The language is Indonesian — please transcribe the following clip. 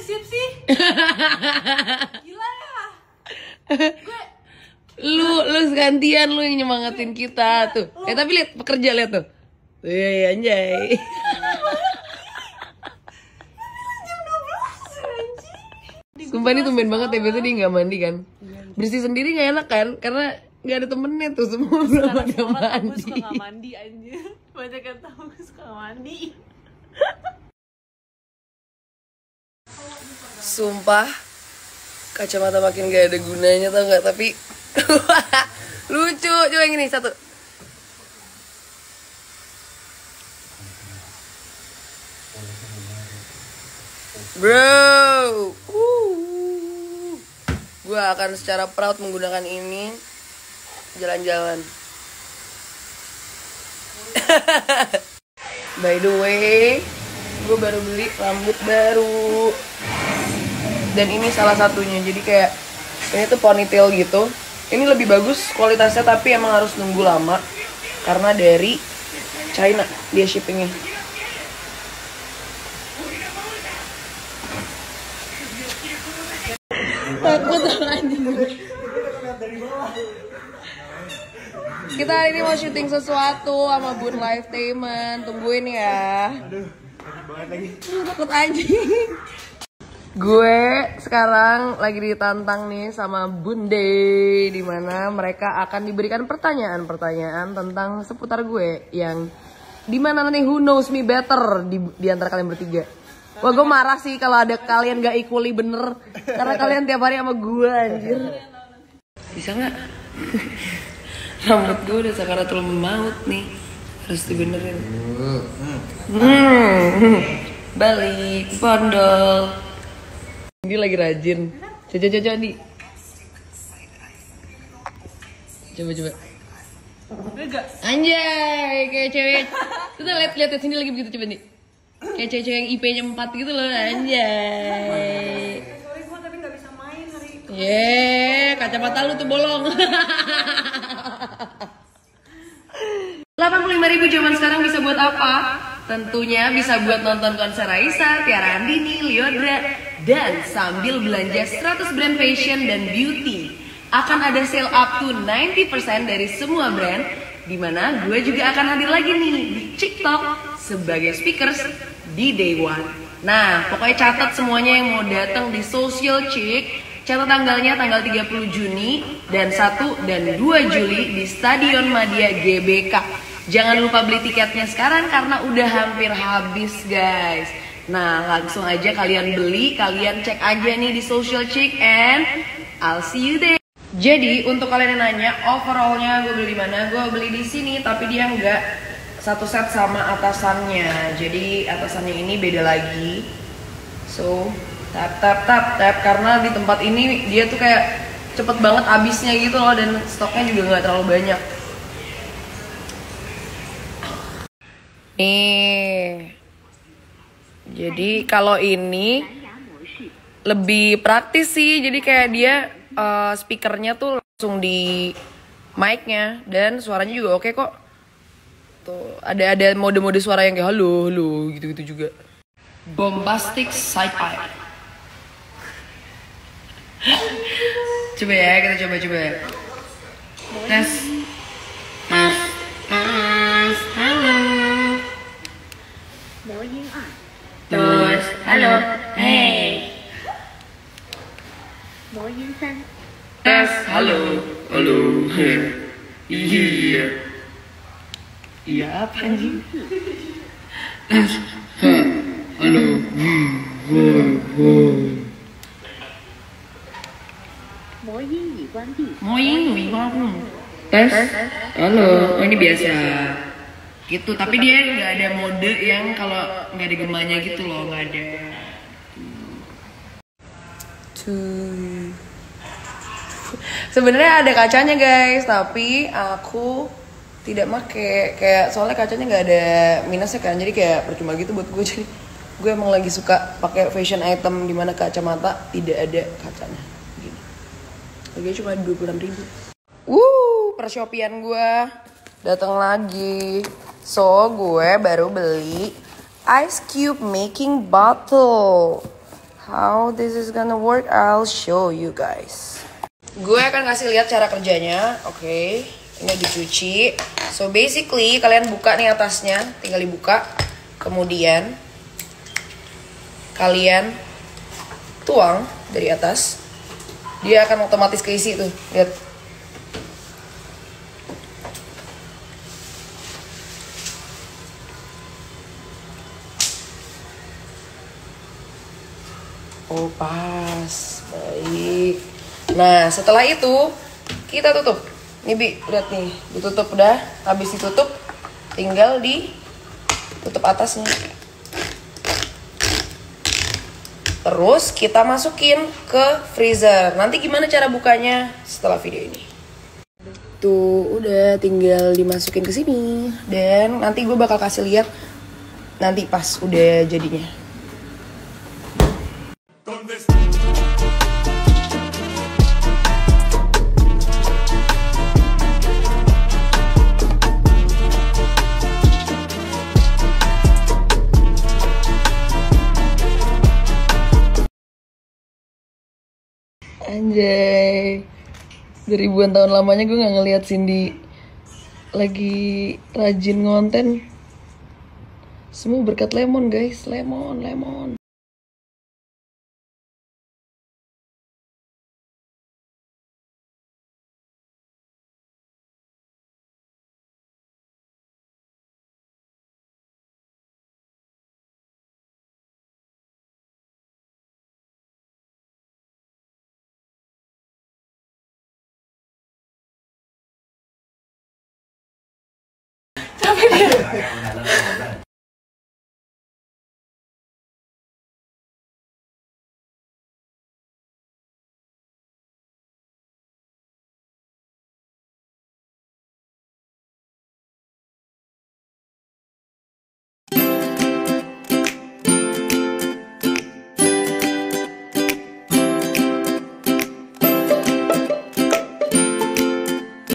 sip sih? Gila ya. Lu gantian lu yang nyemangatin kita tuh. Tapi lihat pekerja lihat tuh. Iya anjay. Jam 12 anjing. Sumpah ini tumben banget ya, biasanya dia nggak mandi kan. Bersih sendiri nggak enak kan, karena nggak ada temennya tuh, semua belum ada mandi. Gue suka gak mandi aja. Banyak yang tahu gue suka gak mandi. Sumpah kacamata makin gak ada gunanya tau nggak, tapi lucu. Coba yang ini satu. Bro, gue akan secara proud menggunakan ini jalan-jalan. By the way, gue baru beli rambut baru. Dan ini salah satunya, jadi kayak ini tuh ponytail gitu. Ini lebih bagus kualitasnya, tapi emang harus nunggu lama karena dari China dia shippingnya. Takut anjing. Kita hari ini mau syuting sesuatu sama Bun Lifetainment. Tungguin ya. Aduh, banget lagi. Takut anjing. Gue sekarang lagi ditantang nih sama Bunde, di mana mereka akan diberikan pertanyaan-pertanyaan tentang seputar gue yang dimana nanti who knows me better di antara kalian bertiga. Wah, gue marah sih kalau ada kalian gak equally bener, karena kalian tiap hari sama gue anjir. Bisa nggak? Rambut gue udah sakaratul maut nih, harus dibenerin. Balik bondol. Dia lagi rajin. Coba Andi. Coba. Anjay, kayak cewek. Tuh lihat sini lagi begitu, coba nih. Kayak cewek yang IP-nya 4 gitu loh, anjay. Sorry gue tapi gak bisa main hari itu. Kacamata lu tuh bolong. 85.000 zaman sekarang bisa buat apa? Tentunya bisa buat nonton konser Raisa, Tiara Andini, Lyodra, dan sambil belanja 100 brand fashion dan beauty. Akan ada sale up to 90% dari semua brand, dimana gue juga akan hadir lagi nih di TikTok sebagai speakers di day one. Nah, pokoknya catat semuanya yang mau datang di Social Chick. Catat tanggalnya tanggal 30 Juni dan 1 dan 2 Juli di Stadion Madia GBK. Jangan lupa beli tiketnya sekarang karena udah hampir habis guys. Nah, langsung aja kalian beli, kalian cek aja nih di Social Chick and I'll see you there. Jadi untuk kalian yang nanya overallnya gue beli di mana, gue beli di sini, tapi dia nggak satu set sama atasannya. Jadi atasannya ini beda lagi. So tap karena di tempat ini dia tuh kayak cepet banget habisnya gitu loh, dan stoknya juga nggak terlalu banyak. Nih, jadi kalau ini lebih praktis sih, jadi kayak dia speakernya tuh langsung di mic-nya dan suaranya juga oke kok. Tuh ada mode-mode suara yang kayak halo gitu juga. Bombastic side eye. Coba ya, kita coba. Tes. Halo. Terus, halo, hey. Tes, halo, iya. Iya apa anjing? Tes, halo, tes, halo, oh ini biasa. Gitu, tapi dia nggak ada mode yang kalau nggak ada gemanya gitu loh, nggak ada. Sebenarnya ada kacanya guys, tapi aku tidak make, kayak soalnya kacanya nggak ada minusnya kan, jadi kayak percuma gitu buat gue. Jadi gue emang lagi suka pakai fashion item dimana kacamata tidak ada kacanya. Gini. Harganya cuma 26.000. Pershopian gue datang lagi. So, gue baru beli Ice Cube Making Bottle. how this is gonna work, I'll show you guys. Gue akan kasih lihat cara kerjanya. Oke, ini dicuci. So basically kalian buka nih atasnya, tinggal dibuka. Kemudian kalian tuang dari atas. Dia akan otomatis keisi tuh, lihat. Oh pas, baik. Nah setelah itu kita tutup. Nih Bi, lihat nih, ditutup udah. Habis ditutup, tinggal ditutup atasnya. Terus kita masukin ke freezer. Nanti gimana cara bukanya setelah video ini. Tuh udah tinggal dimasukin ke sini. Dan nanti gue bakal kasih lihat nanti pas udah jadinya. Anjay, dari ribuan tahun lamanya gue gak ngeliat Cindy lagi rajin ngonten. Semua berkat lemon guys, lemon.